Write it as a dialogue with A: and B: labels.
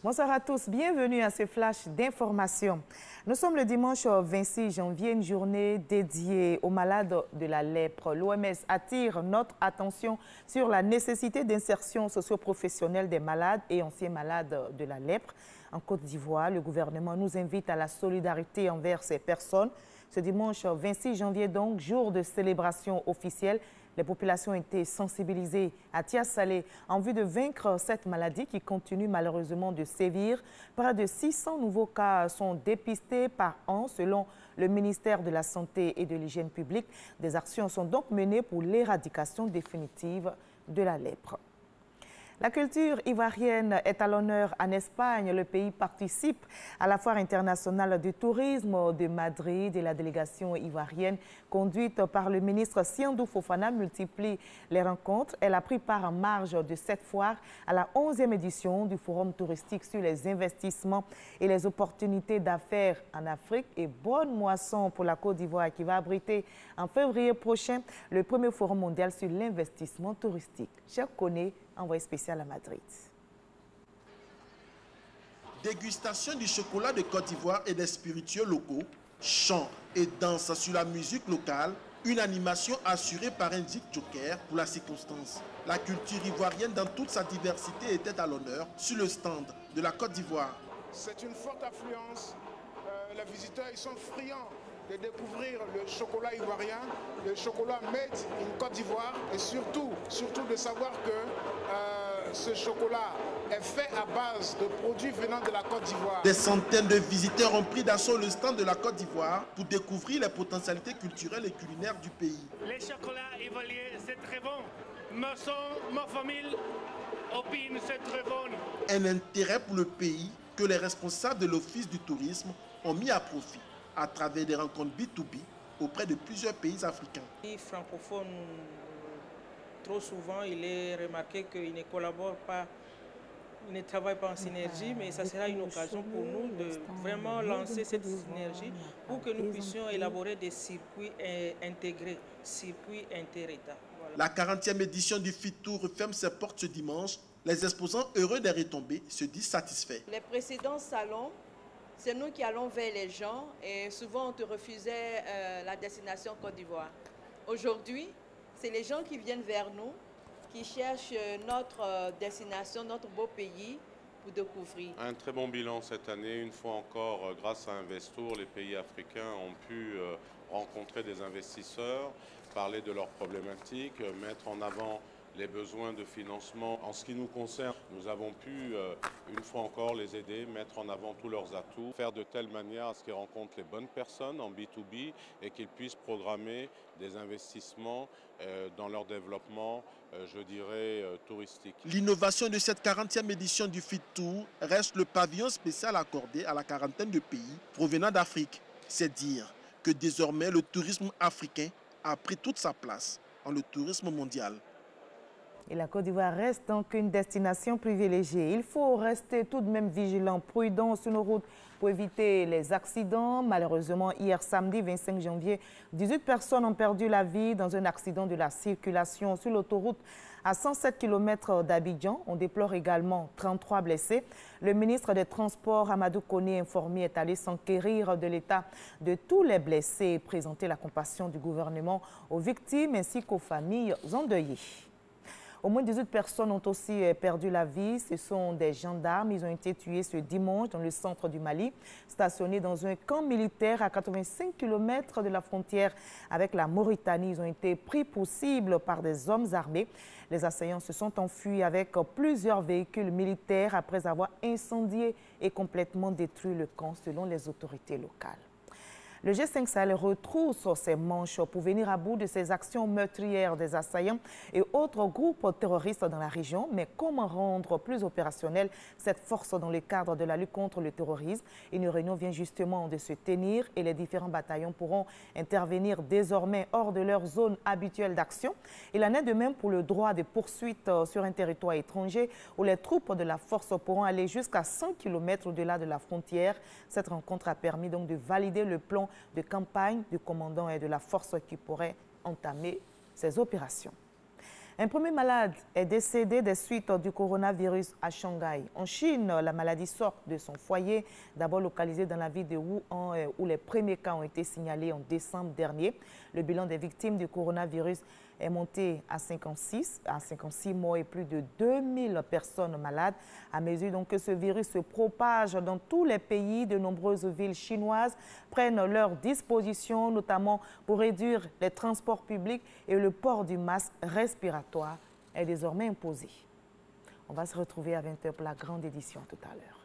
A: Bonsoir à tous, bienvenue à ce flash d'information. Nous sommes le dimanche 26 janvier, une journée dédiée aux malades de la lèpre. L'OMS attire notre attention sur la nécessité d'insertion socio-professionnelle des malades et anciens malades de la lèpre. En Côte d'Ivoire, le gouvernement nous invite à la solidarité envers ces personnes. Ce dimanche 26 janvier, donc, jour de célébration officielle, les populations ont été sensibilisées à Tia-Salé en vue de vaincre cette maladie qui continue malheureusement de sévir. Près de 600 nouveaux cas sont dépistés par an selon le ministère de la Santé et de l'Hygiène publique. Des actions sont donc menées pour l'éradication définitive de la lèpre. La culture ivoirienne est à l'honneur en Espagne. Le pays participe à la Foire internationale du tourisme de Madrid et la délégation ivoirienne conduite par le ministre Siandou Fofana multiplie les rencontres. Elle a pris part en marge de cette foire à la 11e édition du Forum touristique sur les investissements et les opportunités d'affaires en Afrique. Et bonne moisson pour la Côte d'Ivoire qui va abriter en février prochain le premier Forum mondial sur l'investissement touristique. Cher Koné, envoyé spécial à Madrid.
B: Dégustation du chocolat de Côte d'Ivoire et des spiritueux locaux, chants et danse sur la musique locale, une animation assurée par un Zik Joker pour la circonstance. La culture ivoirienne dans toute sa diversité était à l'honneur sur le stand de la Côte d'Ivoire.
C: C'est une forte affluence. Les visiteurs ils sont friands de découvrir le chocolat ivoirien, le chocolat made in Côte d'Ivoire et surtout de savoir que ce chocolat est fait à base de produits venant de la Côte d'Ivoire.
B: Des centaines de visiteurs ont pris d'assaut le stand de la Côte d'Ivoire pour découvrir les potentialités culturelles et culinaires du pays.
D: Les chocolats ivoiriens, c'est très bon. Ma famille opine, c'est très bon.
B: Un intérêt pour le pays que les responsables de l'Office du tourisme ont mis à profit à travers des rencontres B2B auprès de plusieurs pays africains.
E: Les francophones, trop souvent, il est remarqué qu'ils ne collaborent pas, ils ne travaillent pas en synergie, mais ça sera une occasion pour nous de vraiment lancer cette synergie pour que nous puissions élaborer des circuits intégrés, circuits inter-États. Voilà.
B: La 40e édition du FIT Tour referme ses portes ce dimanche. Les exposants heureux des retombées se disent satisfaits.
F: Les précédents salons, c'est nous qui allons vers les gens et souvent on te refusait la destination Côte d'Ivoire. Aujourd'hui, c'est les gens qui viennent vers nous, qui cherchent notre destination, notre beau pays pour découvrir.
G: Un très bon bilan cette année. Une fois encore, grâce à Investour, les pays africains ont pu rencontrer des investisseurs, parler de leurs problématiques, mettre en avant les besoins de financement. En ce qui nous concerne, nous avons pu, une fois encore, les aider, mettre en avant tous leurs atouts, faire de telle manière à ce qu'ils rencontrent les bonnes personnes en B2B et qu'ils puissent programmer des investissements dans leur développement, je dirais, touristique.
B: L'innovation de cette 40e édition du FIT Tour reste le pavillon spécial accordé à la quarantaine de pays provenant d'Afrique. C'est dire que désormais le tourisme africain a pris toute sa place dans le tourisme mondial.
A: Et la Côte d'Ivoire reste donc une destination privilégiée. Il faut rester tout de même vigilant, prudent sur nos routes pour éviter les accidents. Malheureusement, hier samedi 25 janvier, 18 personnes ont perdu la vie dans un accident de la circulation sur l'autoroute à 107 km d'Abidjan. On déplore également 33 blessés. Le ministre des Transports, Amadou Koné, informé, est allé s'enquérir de l'état de tous les blessés et présenter la compassion du gouvernement aux victimes ainsi qu'aux familles endeuillées. Au moins 18 personnes ont aussi perdu la vie. Ce sont des gendarmes. Ils ont été tués ce dimanche dans le centre du Mali, stationnés dans un camp militaire à 85 km de la frontière avec la Mauritanie. Ils ont été pris pour cible par des hommes armés. Les assaillants se sont enfuis avec plusieurs véhicules militaires après avoir incendié et complètement détruit le camp selon les autorités locales. Le G5 Sahel retrousse ses manches pour venir à bout de ces actions meurtrières des assaillants et autres groupes terroristes dans la région. Mais comment rendre plus opérationnelle cette force dans le cadre de la lutte contre le terrorisme? Une réunion vient justement de se tenir et les différents bataillons pourront intervenir désormais hors de leur zone habituelle d'action. Il en est de même pour le droit de poursuite sur un territoire étranger où les troupes de la force pourront aller jusqu'à 100 km au-delà de la frontière. Cette rencontre a permis donc de valider le plan de campagne du commandant et de la force qui pourrait entamer ces opérations. Un premier malade est décédé des suites du coronavirus à Shanghai. En Chine, la maladie sort de son foyer, d'abord localisé dans la ville de Wuhan, où les premiers cas ont été signalés en décembre dernier. Le bilan des victimes du coronavirus est monté à 56 morts et plus de 2000 personnes malades. À mesure donc que ce virus se propage dans tous les pays, de nombreuses villes chinoises prennent leurs dispositions, notamment pour réduire les transports publics, et le port du masque respiratoire est désormais imposé. On va se retrouver à 20 h pour la grande édition tout à l'heure.